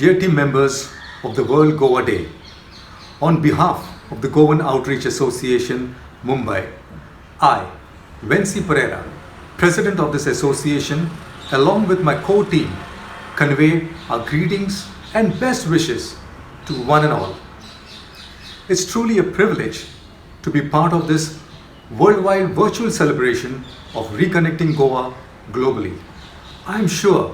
Dear team members of the World Goa Day, on behalf of the Goan Outreach Association, Mumbai, I, Vency Pereira, President of this association, along with my core team, convey our greetings and best wishes to one and all. It's truly a privilege to be part of this worldwide virtual celebration of reconnecting Goa globally. I am sure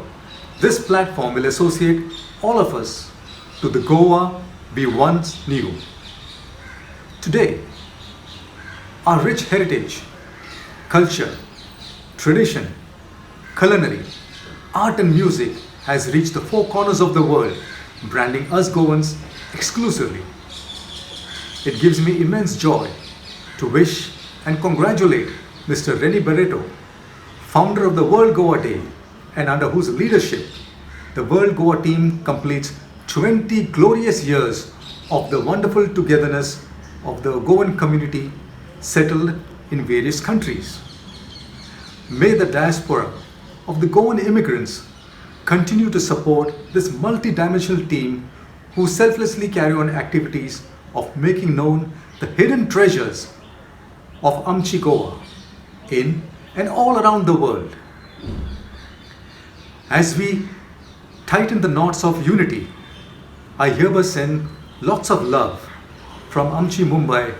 this platform will associate all of us to the Goa we once knew. Today, our rich heritage, culture, tradition, culinary, art and music has reached the four corners of the world, branding us Goans exclusively. It gives me immense joy to wish and congratulate Mr. Rene Barreto, founder of the World Goa Day, and under whose leadership the World Goa team completes 20 glorious years of the wonderful togetherness of the Goan community settled in various countries. May the diaspora of the Goan immigrants continue to support this multi-dimensional team who selflessly carry on activities of making known the hidden treasures of Amchi Goa in and all around the world. As we tighten the knots of unity, I hereby send lots of love from Amchi Mumbai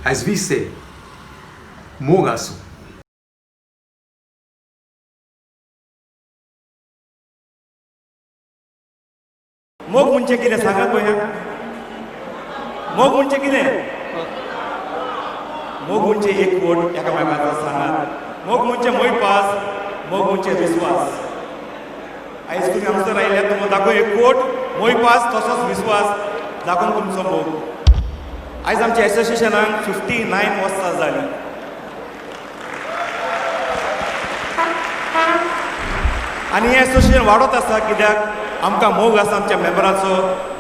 as we say, Mogasu. मोग म्हणजे कितें सांगात पळया मोग म्हणजे कितें मोग म्हणजे एक वोट एकामेकांचो सांगात मोग म्हणजे मोयपास मोग म्हणजे विस्वास आयज तुमी हांगसर आयल्यात तुमकां दाखोवन एक कोट मोयपास तसोच विस्वास दाखोवन तुमचो मोग आयज आमच्या एसोसिएशनाक 59 वर्सां जालीं आनी हें एसोसिएशन वाडत आसा कित्याक आमकां मोग आसा आमच्या मेंबराचो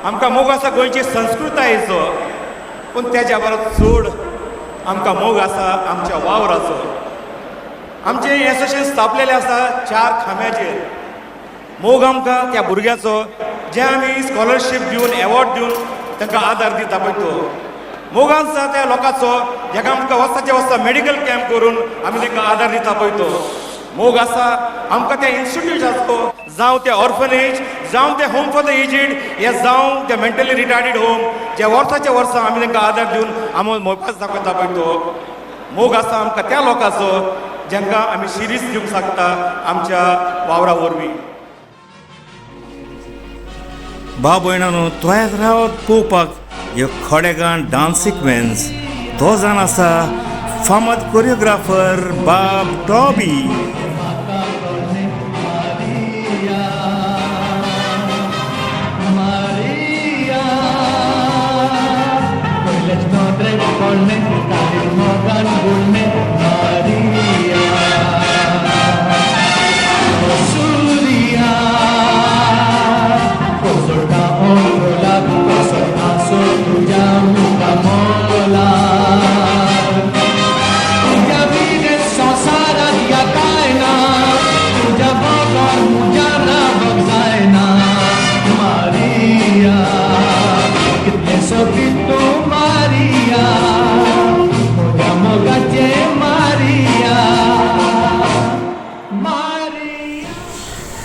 आमकां मोग आसा गोंयची संस्कृतायेचो पूण तेज्या परस चड आमकां मोग आसा आमच्या वावराचो आमचें एसोसिएशन स्थापलेलें आसा 4 खांब्याचेर मोग आमकां त्या भुरग्याचो जे आमी स्कॉलरशीप दिवन एवॉर्ड दिवन तांकां आदार दिता पळय तो मोग आसा त्या लोकांचो जेका आमकां वर्साच्या वर्सा मेडिकल कॅम्प करून आमी तांकां आदार दिता पळय तो मोग आसा आमकां त्या इन्स्टिट्यूटाचो जावं ते ऑर्फनेज जावं ते होम फॉर द एजीड हे जावं ते मेंटली रिटार्डेड होम जे वर्साच्या वर्सा आमी तांकां आदार दिवन आमी मोयपास दाखयता पळय तो मोग आसा आमकां त्या लोकांचो जांकां आमी सिरीज दिवंक शकता आमच्या वावरा वरवीं भाव भयणानो तोयात रावत पळोवपाक ह्यो खोडेगाण डान्स सिक्वेन्स तो जावन आसा फामाद कोरियोग्राफर बाब Toby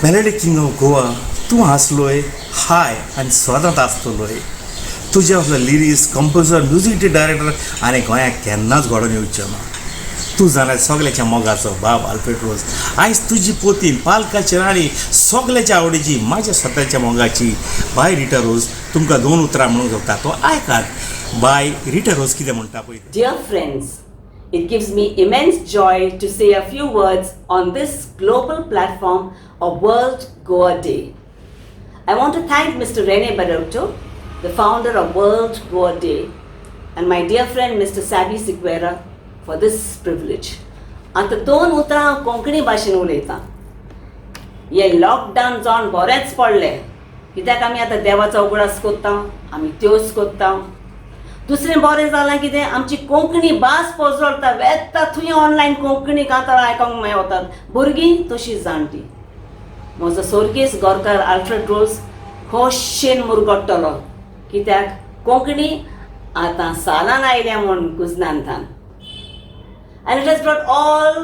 melody king of Goa तूं आसलोय हाय आनी सदांच आसतलोय तुजे असलो लिरिक्स कंपोजर म्युजीक डायरेक्टर आनी गोंयाक केन्नाच घडोवन येवचो ना तूं जाल्यार सगल्याच्या मोगाचो बाब आल्फ्रेड आयज तुजी पोतीन पालकाची राणी सगल्याच्या आवडीची म्हाज्या स्वताच्या मोगाची बाय रिटा रोज तुमकां 2 उतरां म्हणूंक सोदता तो आयकात बाय रिटा रोज कितें म्हणटा पळय Dear friends, it gives me immense joy to say a few words on this global platform of World Goa Day. I want to thank Mr. Rene Barreto, the founder of World Goa Day, and my dear friend Mr. Sabi Sequeira for this privilege. आता 2 उतरां हांव कोंकणी भाशेन उलयतां. हे lockdown जावन बरेंच पडलें कित्याक आमी आतां देवाचो उगडास कोत्ता आमी त्योच कोत्ता दुसरें बरें जालां कितें आमची कोंकणी भास पोजोळटा वेत्ता थंय ऑनलायन कोंकणी कांतारां आयकोंक मेळटात भुरगीं तशीं जाणटीं म्हजो सोर्गेस गोरकार आल्फ्रेड रोज खोशेन मुरगोडटलो कित्याक कोंकणी आतां सालान आयल्या म्हूण कुजनांतान. And it has brought all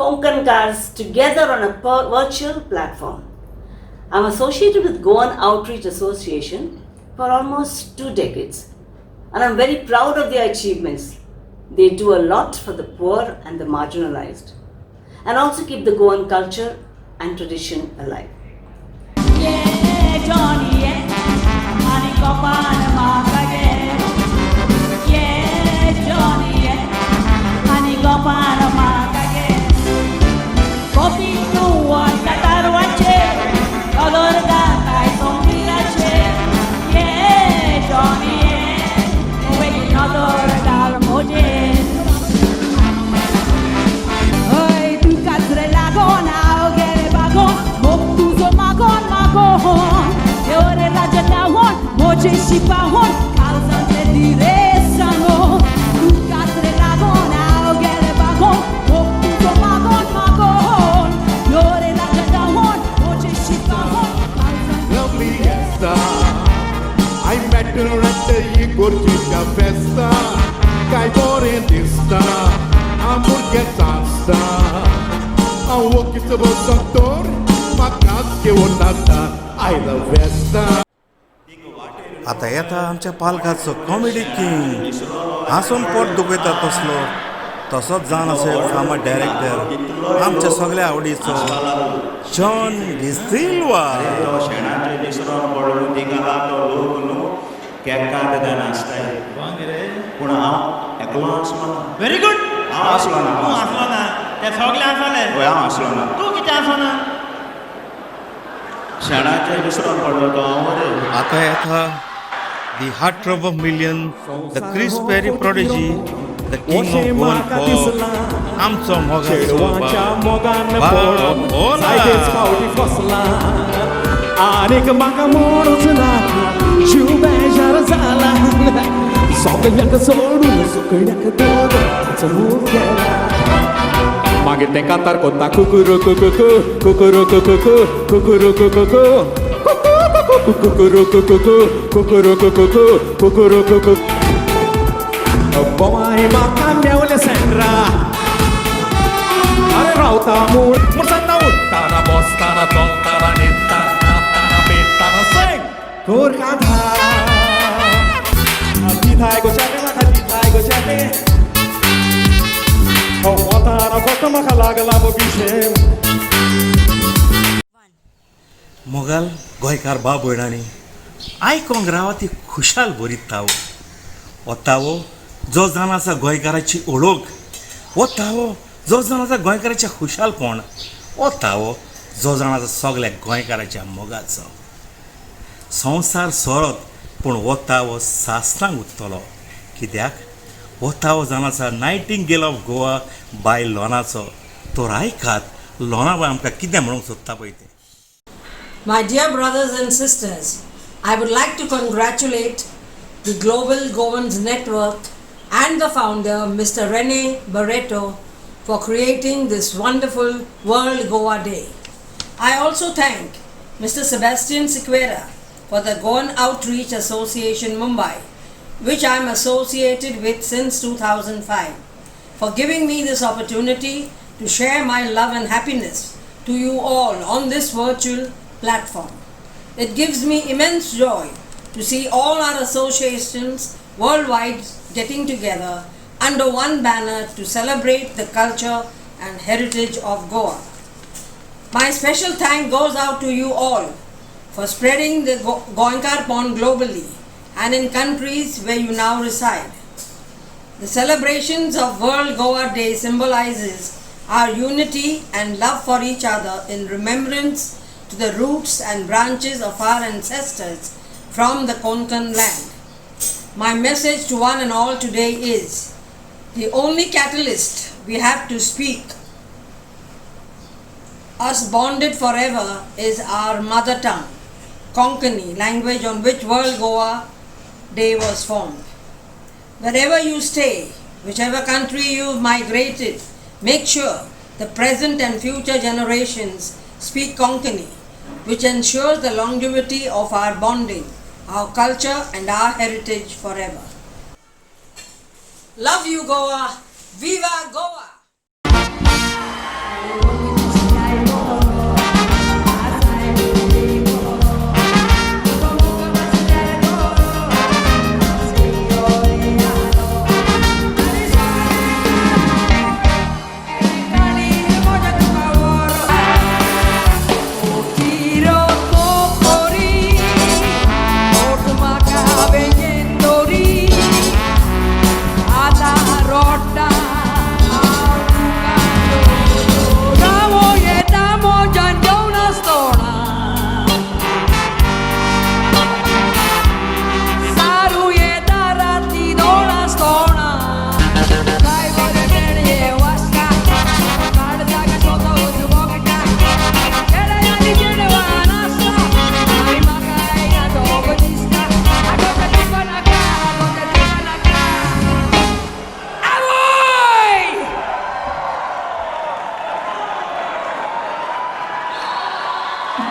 Konkankars together on a virtual platform. I'm associated with Goan Outreach Association for almost 2 decades, and I'm very proud of their achievements. They do a lot for the poor and the marginalized, and also keep the Goan culture and tradition alive. Yeah, Johnny, yeah. Honey, come on, Martha, yeah. Yeah, Johnny, yeah. Honey, come on, Martha, yeah. Copy to one, Tatar, watch it. Color that I don't feel a shit. Yeah, Johnny, yeah. Wait, another dalmoje. Hey, tu cazre la gona, o che le bagon, moktuzo magon, magon. E ore la jata hon, moje shipa hon, kalzan te diresano. Tu cazre la gona, o che le bagon, moktuzo magon, magon. E ore la jata hon, moje shipa hon, kalzan te Lovely Esther, I met her at the Igorjika Festa. Kai Borendista, Hamburguesasta. A Wokitabo Santor, Makaske Wonata, I love Vesta. आता येता आमच्या पालकाचो comedy king हांसून pot दुखयता तसोच जावन असेल फामाद director आमच्या सगळ्या आवडीचो जॉन डिसिल्वा. शेणाचे विसरून पडून थिंगा आहा तो लोक न्हू केकाट गान आसताय पूण हांव एकलो आसलो ना. Very good. हांव आसलो ना. तूं आसलो ना ते सगळे आसले. हय हांव आसलो ना. तूं कितें आसलो ना. शेणाचे विसरून पडलो तो हांव रे. आता येता the heart throb of million the Chris Perry prodigy the king of Goan pop आमचो आनीक म्हाका म्हणूच नाका जीव बेजार जाला सगळ्याक सोडून सुकण्याक दोगांचो मूग गेला मागीर तें कांतार कोत्ता कुकुरू कुकुकू कुकुरू कुकुकू कुकुरू कुकुकू कुकुरू कुकुकू कुकुरू कुकुकू कुकुरू कुकू बोवाय म्हाका मेवले सेंड्रा अरे रावता मूळ मुसांना उठताना बसताना चलताना न्हिदताना नाचताना पेटताना सेंग कोर कांथा दिथाय गो चाटे म्हाका दिथाय गो चाटे वताना फक्त म्हाका लागला विशेम. मोगाल गोंयकार बाब भयणांनी आयकोंक रावा ती खुशाल बरी तावो हो तावो जो जावन आसा गोंयकाराची ओळख हो तावो जो जावन आसा गोंयकाराचें खुशालपण हो तावो जो जावन आसा सगळ्या गोंयकाराच्या मोगाचो संवसार सोरत पूण हो तावो सासणाक उत्तलो कित्याक हो तावो जावन आसा नायटिंगेल ऑफ गोवा बाय लोनाचो. तो आयकात लोना बाय आमकां कितें म्हणूंक सोदता पळय तें. My dear brothers and sisters, I would like to congratulate the Global Goans Network and the founder, Mr. Rene Barreto, for creating this wonderful World Goa Day. I also thank Mr. Sebastian Sequeira for the Goan Outreach Association Mumbai, which I am associated with since 2005, for giving me this opportunity to share my love and happiness to you all on this virtual platform. It gives me immense joy to see all our associations worldwide getting together under one banner to celebrate the culture and heritage of Goa. My special thank goes out to you all for spreading the Goinkar Pond globally and in countries where you now reside. The celebrations of World Goa Day symbolizes our unity and love for each other in remembrance to the roots and branches of our ancestors from the Konkan land. My message to one and all today is, the only catalyst we have to speak us bonded forever is our mother tongue, Konkani, language on which World Goa Day was formed. Wherever you stay, whichever country you've migrated, make sure the present and future generations speak Konkani, which ensures the longevity of our bonding, our culture and our heritage forever. Love you, Goa. Viva Goa!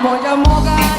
Moja moga